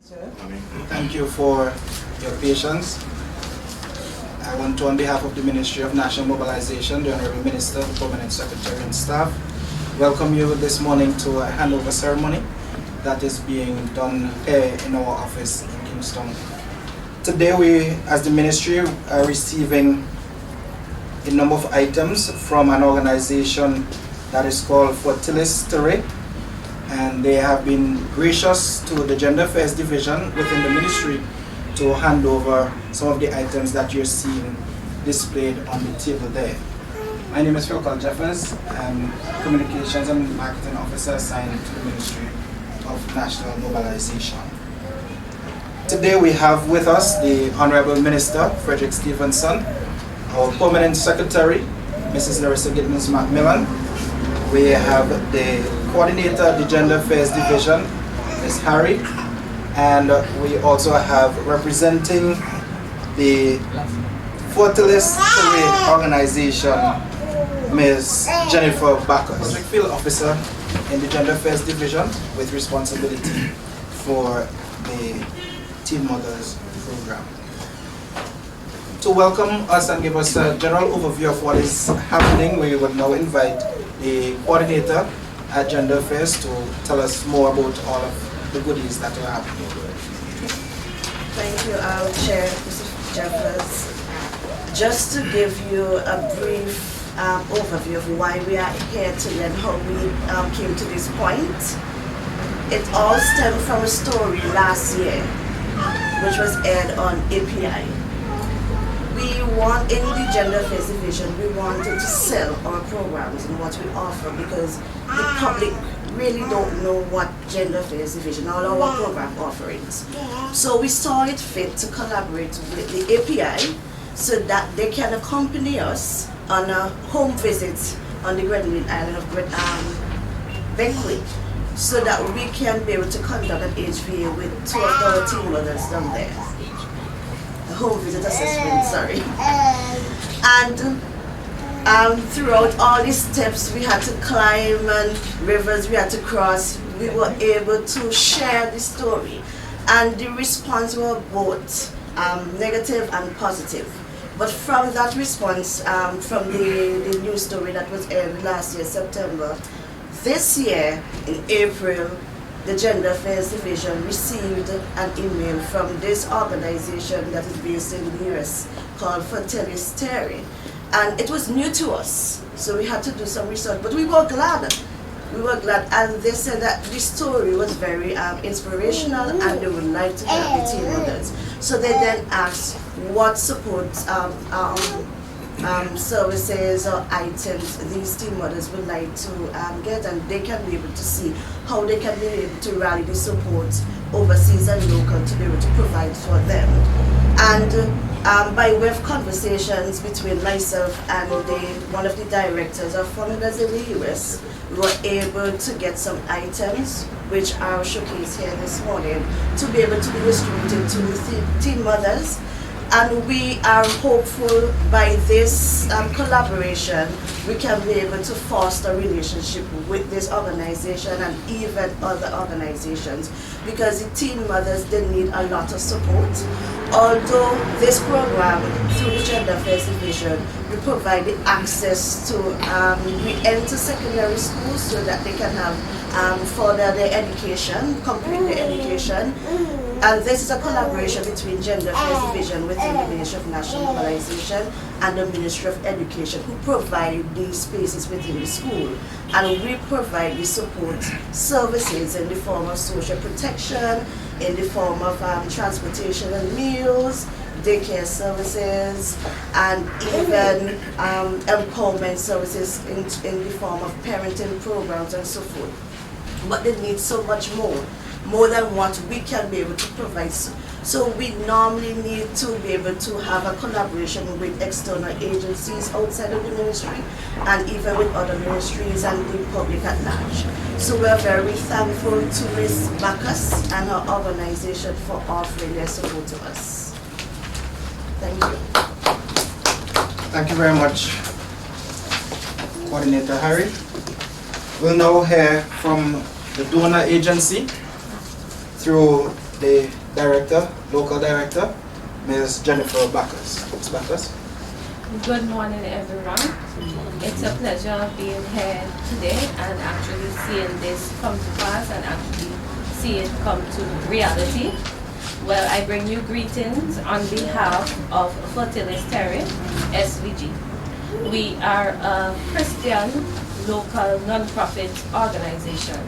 Thank you for your patience. I want to, on behalf of the Ministry of National Mobilization, the Honorable Minister, the Permanent Secretary and staff, welcome you this morning to a handover ceremony that is being done here in our office in Kingston. Today we, as the Ministry, are receiving a number of items from an organization that is called Fertilis Terrae, and they have been gracious to the Gender Affairs Division within the Ministry to hand over some of the items that you're seeing displayed on the table there. My name is Fertilis Terrae. I'm Communications and Marketing Officer assigned to the Ministry of National Mobilization. Today we have with us the Honorable Minister, Frederick Stevenson, our Permanent Secretary, Mrs. Larissa Gittens-Macmillan. We have the Coordinator of the Gender Affairs Division, Ms. Harry, and we also have representing the Fertilis Terrae organization, Ms. Jennifer Backus, Field Officer in the Gender Affairs Division with responsibility for the Teen Mothers program. To welcome us and give us a general overview of what is happening, we would now invite the coordinator at Gender Affairs to tell us more about all of the goodies that are happening. Thank you, Chair, Mr. Jeffers. Just to give you a brief overview of why we are here today and how we came to this point. It all stemmed from a story last year, which was aired on API. In the Gender Affairs Division, we wanted to sell our programs and what we offer because the public really don't know what Gender Affairs Division, all our program offerings. So we saw it fit to collaborate with the API so that they can accompany us on a home visit on the Grenadine Island of Beckley, so that we can be able to conduct an HVA with two of our teen mothers down there. Home visit assessment, sorry. And throughout all these steps we had to climb and rivers we had to cross, we were able to share the story. And the response were both negative and positive. But from that response, from the news story that was aired last year, September, this year, in April, the Gender Affairs Division received an email from this organization that is based in the US called Fertilis Terrae. And it was new to us, so we had to do some research, but we were glad. We were glad, and they said that the story was very inspirational and they would like to help the teen mothers. So they then asked what support services or items these teen mothers would like to get, and they can be able to see how they can be able to rally the support overseas and local to be able to provide for them. And by way of conversations between myself and one of the directors of funders in the US, we were able to get some items which are showcased here this morning to be able to be distributed to the teen mothers. And we are hopeful by this collaboration, we can be able to foster a relationship with this organization and even other organizations, because the teen mothers, they need a lot of support. Although this program, through the Gender Affairs Division, we provide the access to re-enter secondary schools so that they can have further their education, complete their education. And this is a collaboration between Gender Affairs Division within the Ministry of National Mobilization and the Ministry of Education, who provide these spaces within the school. And we provide the support services in the form of social protection, in the form of transportation and meals, daycare services, and even empowerment services in the form of parenting programs and so forth. But they need so much more than what we can be able to provide. So we normally need to be able to have a collaboration with external agencies outside of the ministry and even with other ministries and the public at large. So we are very thankful to Ms. Backus and her organization for offering their support to us. Thank you. Thank you very much, Coordinator Harry. We'll now hear from the donor agency through the Director, Local Director, Ms. Jennifer Backus. Ms. Backus. Good morning, everyone. It's a pleasure being here today and actually seeing this come to pass and actually see it come to reality. Well, I bring you greetings on behalf of Fertilis Terrae, SVG. We are a Christian local non-profit organization.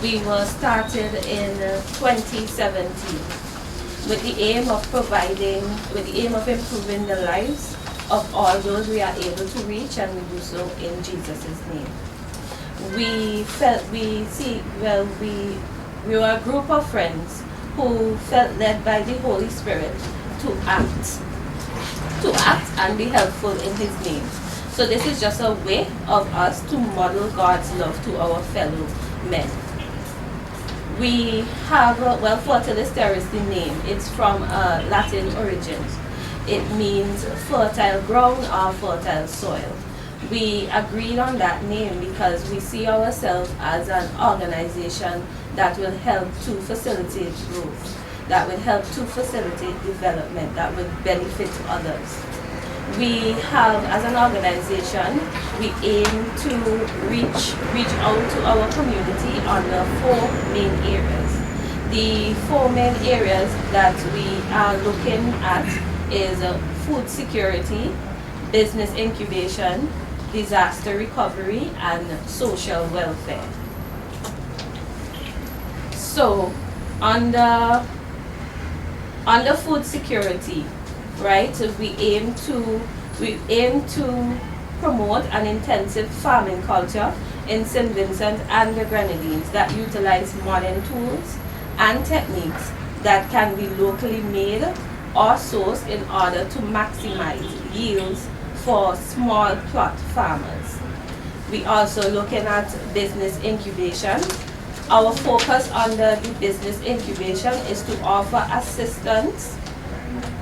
We were started in 2017 with the aim of improving the lives of all those we are able to reach, and we do so in Jesus' name. We were a group of friends who felt led by the Holy Spirit to act and be helpful in His name. So this is just a way of us to model God's love to our fellow men. We have, Fertilis Terrae is the name. It's from Latin origin. It means fertile ground or fertile soil. We agreed on that name because we see ourselves as an organization that will help to facilitate growth, that will help to facilitate development, that will benefit others. We have, as an organization, we aim to reach out to our community under 4 main areas. The 4 main areas that we are looking at is food security, business incubation, disaster recovery, and social welfare. So, under food security, right? So we aim to promote an intensive farming culture in St. Vincent and the Grenadines that utilize modern tools and techniques that can be locally made or sourced in order to maximize yields for small plot farmers. We also looking at business incubation. Our focus under the business incubation is to offer assistance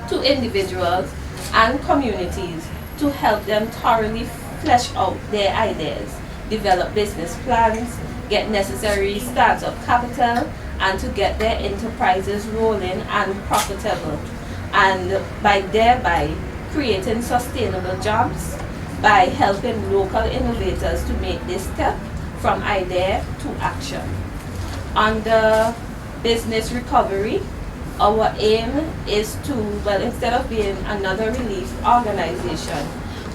to individuals and communities to help them thoroughly flesh out their ideas, develop business plans, get necessary startup capital, and to get their enterprises rolling and profitable, and thereby creating sustainable jobs by helping local innovators to make this step from idea to action. Under business recovery, our aim is to, instead of being another relief organization,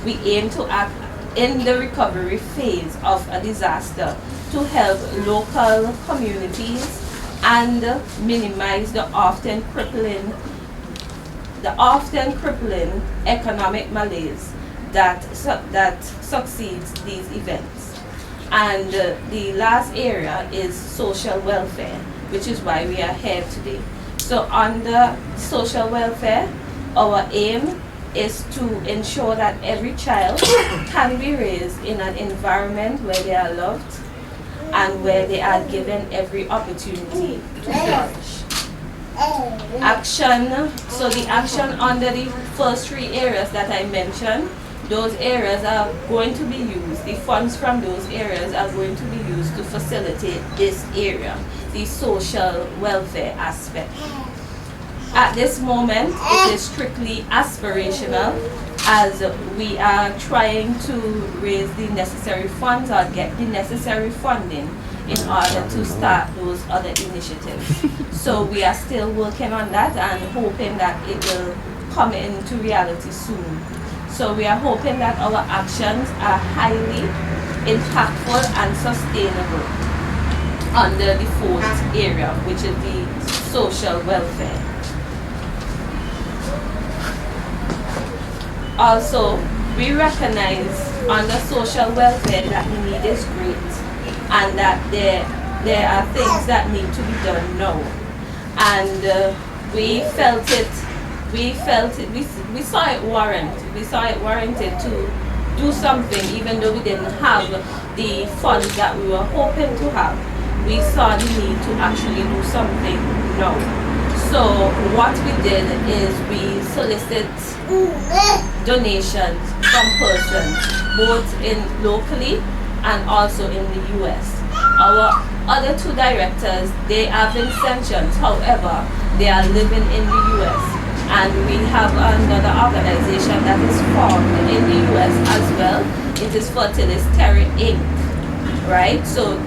we aim to act in the recovery phase of a disaster to help local communities and minimize the often crippling economic malaise that succeeds these events. And the last area is social welfare, which is why we are here today. So under social welfare, our aim is to ensure that every child can be raised in an environment where they are loved and where they are given every opportunity to flourish. Action, so the action under the first 3 areas that I mentioned, those areas are going to be used, the funds from those areas are going to be used to facilitate this area, the social welfare aspect. At this moment, it is strictly aspirational as we are trying to raise the necessary funds or get the necessary funding in order to start those other initiatives. So we are still working on that and hoping that it will come into reality soon. So we are hoping that our actions are highly impactful and sustainable under the 4th area, which is the social welfare. Also, we recognize under social welfare that the need is great and that there are things that need to be done now. And we saw it warranted to do something even though we didn't have the funds that we were hoping to have. We saw the need to actually do something now. So what we did is we solicited donations from persons, both locally and also in the US. Our other 2 directors, they have intentions, however, They are living in the US. And we have another organization that is formed in the US as well. It is Fertilis Terrae Inc. Right? So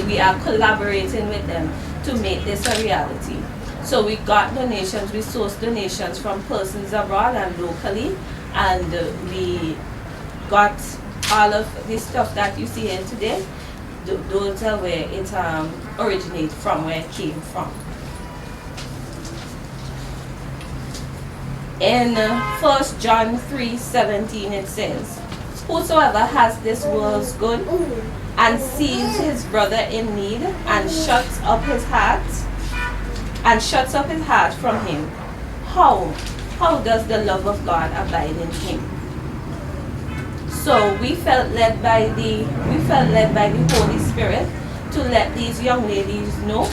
we are collaborating with them to make this a reality. So we got donations, we sourced donations from persons abroad and locally, and we got all of the stuff that you see here today. Those are where it originated from, where it came from. In 1 John 3:17 it says, "Whosoever has this world's good and sees his brother in need and shuts up his heart from him, how does the love of God abide in him?" So we felt led by the Holy Spirit to let these young ladies know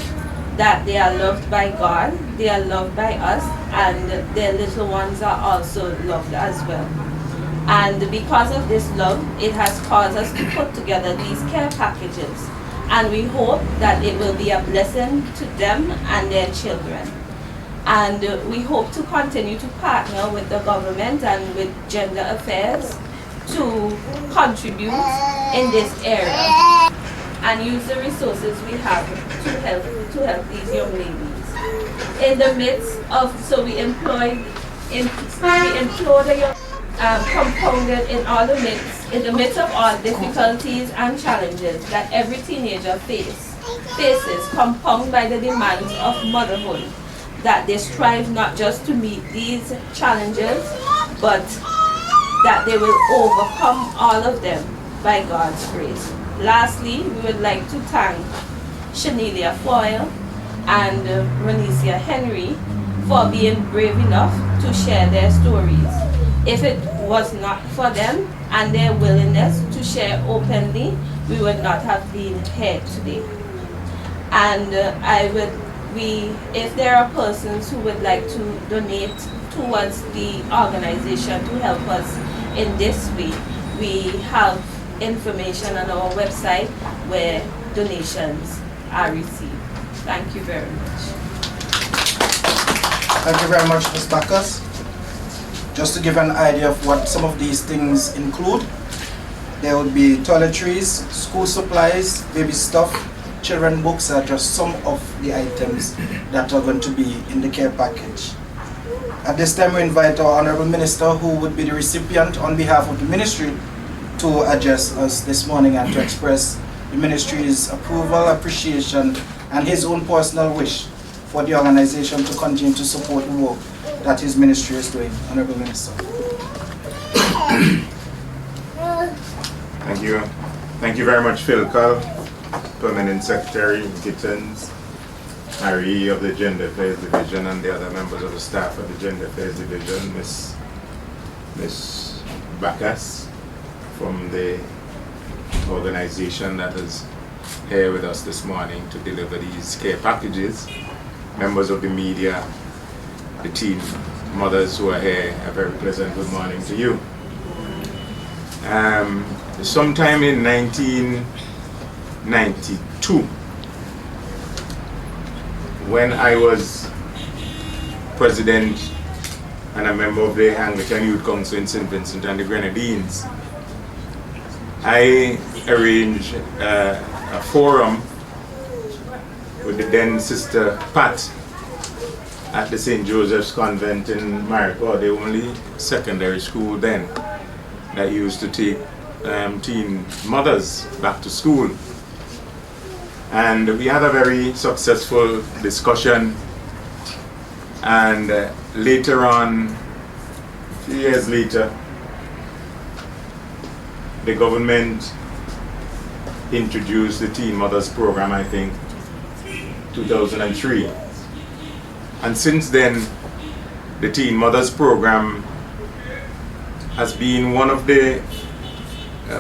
that they are loved by God, they are loved by us, and their little ones are also loved as well. And because of this love, it has caused us to put together these care packages, and we hope that it will be a blessing to them and their children. And we hope to continue to partner with the government and with gender affairs to contribute in this area and use the resources we have to help these young ladies. In the midst of, so we employ the young, compounded in the midst of all difficulties and challenges that every teenager faces, compounded by the demands of motherhood, that they strive not just to meet these challenges, but that they will overcome all of them by God's grace. Lastly, we would like to thank Shanelia Foyle and Ronicia Henry for being brave enough to share their stories. If it was not for them and their willingness to share openly, we would not have been here today. And if there are persons who would like to donate towards the organization to help us in this way, we have information on our website where donations are received. Thank you very much. Thank you very much, Ms. Bacchus. Just to give an idea of what some of these things include, there would be toiletries, school supplies, baby stuff, children books are just some of the items that are going to be in the care package. At this time, we invite our Honorable Minister, who would be the recipient on behalf of the Ministry, to address us this morning and to express the Ministry's approval, appreciation, and his own personal wish for the organization to continue to support the work that his Ministry is doing. Honorable Minister. Thank you. Thank you very much, Phil Cull, Permanent Secretary, Gittins, Harry of the Gender Affairs Division, and the other members of the staff of the Gender Affairs Division, Miss Bacchus from the organization that is here with us this morning to deliver these care packages, members of the media, the teen mothers who are here, a very pleasant good morning to you. Sometime in 1992, when I was president and a member of the Anglican Youth Council in St. Vincent and the Grenadines, I arranged a forum with the then Sister Pat at the St. Joseph's Convent in Maricourt, the only secondary school then that used to take teen mothers back to school. And we had a very successful discussion, and later on, a few years later, the government introduced the Teen Mothers Program, I think, 2003. And since then, the Teen Mothers Program has been one of the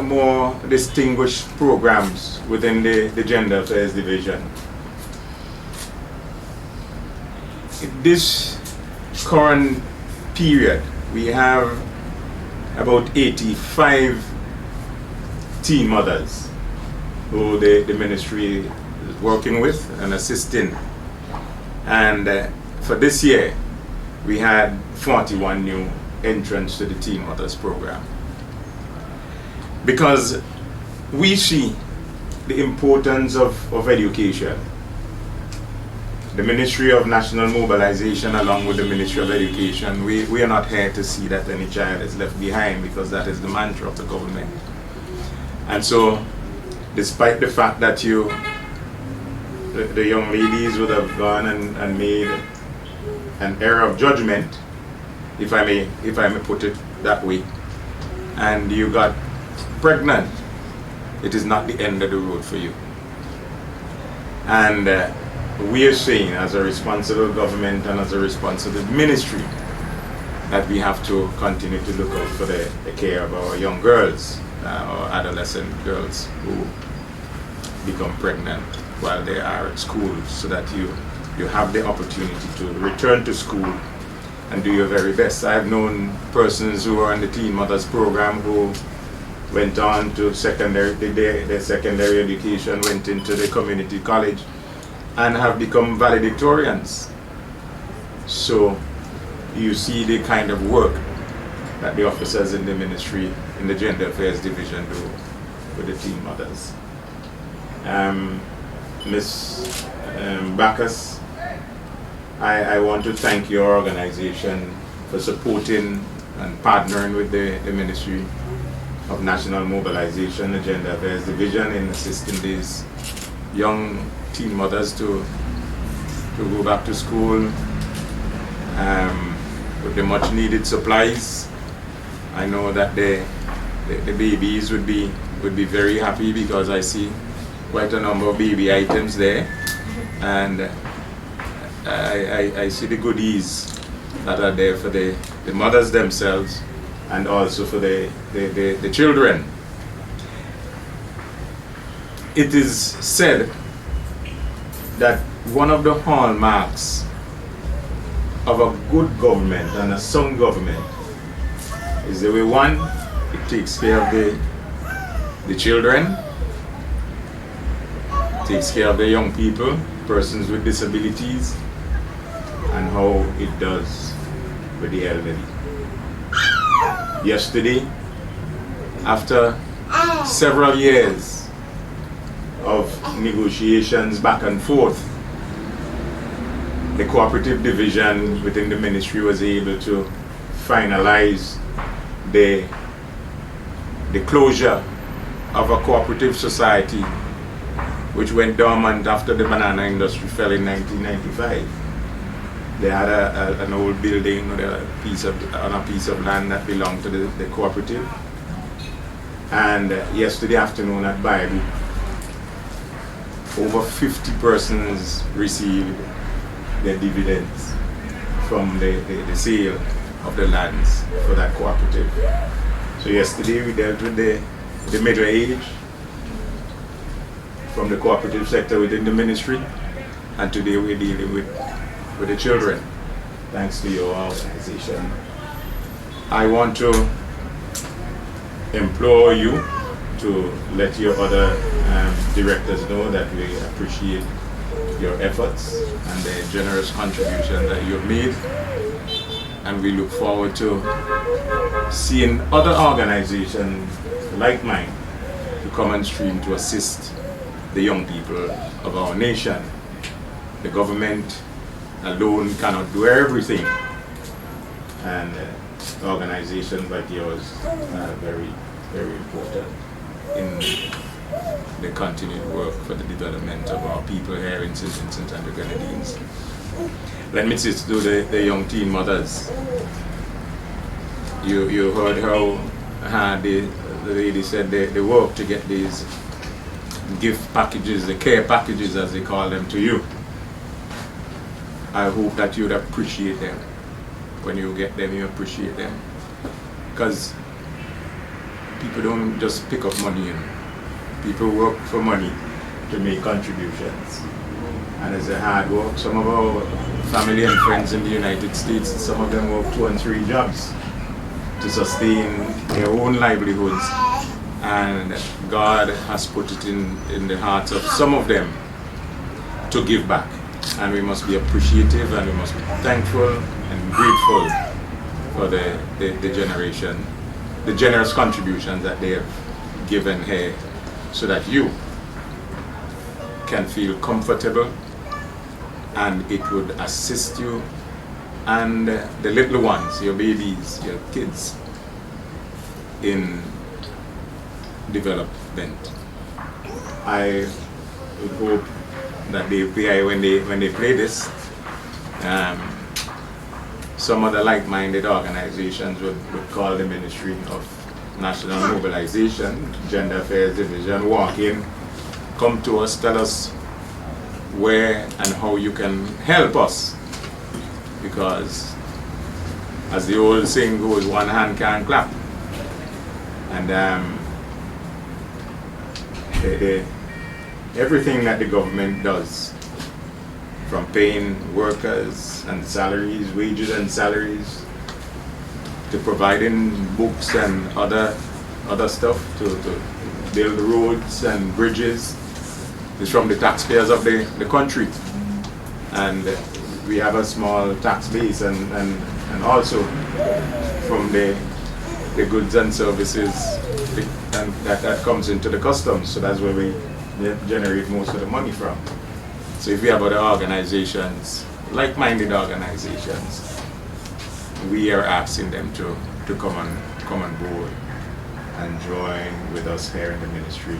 more distinguished programs within the Gender Affairs Division. In this current period, we have about 85 teen mothers who the ministry is working with and assisting. And for this year, we had 41 new entrants to the Teen Mothers program. Because we see the importance of education. The Ministry of National Mobilization, along with the Ministry of Education, we are not here to see that any child is left behind, because that is the mantra of the government. And so, despite the fact that the young ladies would have gone and made an error of judgment, if I may put it that way, and you got pregnant, it is not the end of the road for you. And we are saying, as a responsible government and as a responsible ministry, that we have to continue to look out for the care of our young girls, or adolescent girls who become pregnant while they are at school, so that you have the opportunity to return to school and do your very best. I've known persons who are in the Teen Mothers program who went on to their secondary education, went into the community college, and have become valedictorians. So you see the kind of work that the officers in the ministry, in the Gender Affairs Division, do with the Teen Mothers. Ms. Bacchus, I want to thank your organization for supporting and partnering with the Ministry of National Mobilization, the Gender Affairs Division, in assisting these young teen mothers to go back to school with the much needed supplies. I know that the babies would be very happy, because I see quite a number of baby items there, and I see the goodies that are there for the mothers themselves, and also for the children. It is said that one of the hallmarks of a good government and a sound government is the way, one, it takes care of the children, takes care of the young people, persons with disabilities, and how it does with the elderly. Yesterday, after several years of negotiations back and forth, the cooperative division within the ministry was able to finalize the closure of a cooperative society which went dormant after the banana industry fell in 1995. They had an old building on a piece of land that belonged to the cooperative. And yesterday afternoon at Bible, over 50 persons received their dividends from the sale of the lands for that cooperative. So yesterday we dealt with the middle age from the cooperative sector within the ministry, and today we're dealing with the children, thanks to your organization. I want to implore you to let your other directors know that we appreciate your efforts and the generous contribution that you've made, and we look forward to seeing other organizations like mine to come on stream to assist the young people of our nation. The government alone cannot do everything, and organizations like yours are very, very important in the continued work for the development of our people here in St. Vincent and the Grenadines. Let me just do the young teen mothers. You heard how the lady said they work to get these gift packages, the care packages as they call them, to you. I hope that you'd appreciate them. When you get them, you appreciate them. Because people don't just pick up money, you know. People work for money to make contributions. And it's a hard work. Some of our family and friends in the United States, some of them work 2 and 3 jobs to sustain their own livelihoods. And God has put it in the hearts of some of them to give back. and we must be appreciative and we must be thankful and grateful for the generation, the generous contributions that they have given here, so that you can feel comfortable and it would assist you and the little ones, your babies, your kids, in development. I would hope that when they play this, some other like-minded organizations would call the Ministry of National Mobilization, Gender Affairs Division, walk in, come to us, tell us where and how you can help us. Because as the old saying goes, one hand can't clap. And everything that the government does, from paying workers and salaries, wages and salaries, to providing books and other stuff, to build roads and bridges, is from the taxpayers of the country. And we have a small tax base, and also from the goods and services that comes into the customs. So that's where we generate most of the money from. So if we have other organizations, like-minded organizations, we are asking them to come on board and join with us here in the ministry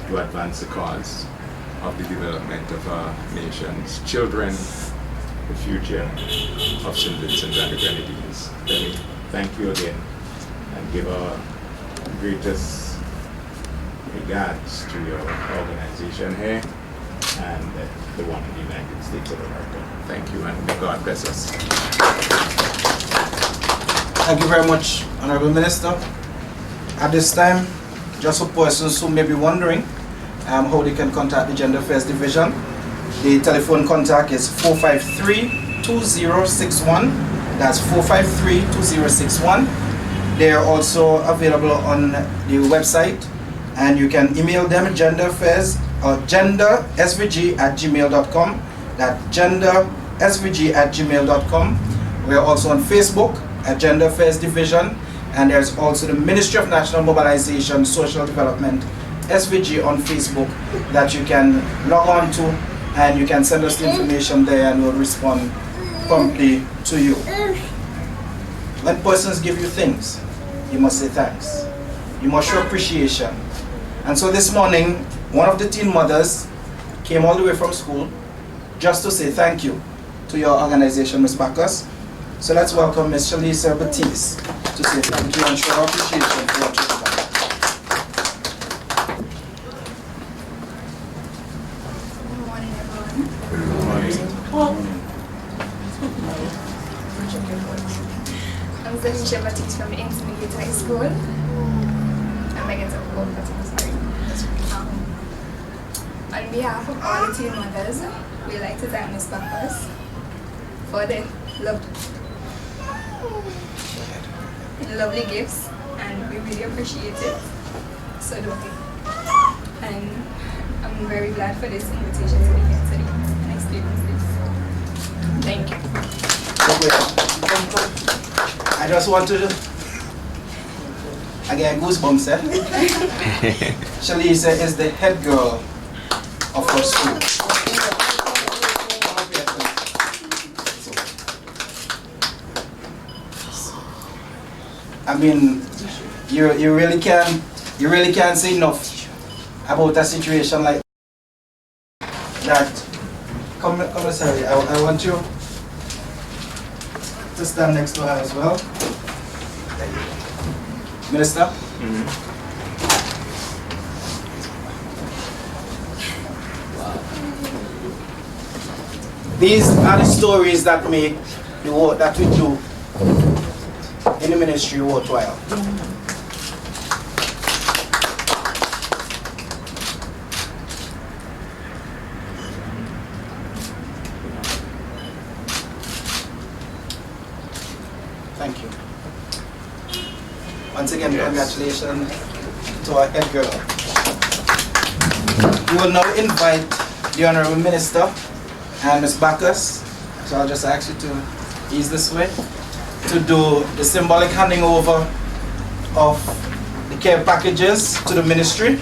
to advance the cause of the development of our nation's children, the future of St. Vincent and the Grenadines. Let me thank you again and give our greatest regards to your organization here and the one in the United States of America. Thank you, and may God bless us. Thank you very much, Honorable Minister. At this time, just for persons who may be wondering how they can contact the Gender Affairs Division, the telephone contact is 453-2061. That's 453-2061. They are also available on the website, and you can email them gendersvg@gmail.com. That's gendersvg@gmail.com. We are also on Facebook at Gender Affairs Division, and there's also the Ministry of National Mobilization, Social Development, SVG, on Facebook that you can log on to, and you can send us the information there and we'll respond promptly to you. When persons give you things, you must say thanks. You must show appreciation. And so this morning, one of the teen mothers came all the way from school just to say thank you to your organization, Ms. Bacchus. So let's welcome Ms. Shalisa Batiste to say thank you and show our appreciation for what you've done. Good morning, everyone. I'm Shalisa Batiste from the Intermediate High School. I'm again to quote, but I'm sorry. On behalf of all the teen mothers, we'd like to thank Ms. Bacchus for the lovely gifts, and we really appreciate it. So do I. And I'm very glad for this invitation to be here today and experience this. Thank you. I just want to again goosebumps. Shalisa is the head girl of her school. I mean, you really can't say enough about a situation like that. Commissary, I want you to stand next to her as well. Minister. These are the stories that make the work that we do in the ministry worthwhile. Thank you. Once again, congratulations to our head girl. We will now invite the Honorable Minister and Ms. Bacchus. So I'll just ask you to ease this way to do the symbolic handing over of the care packages to the ministry.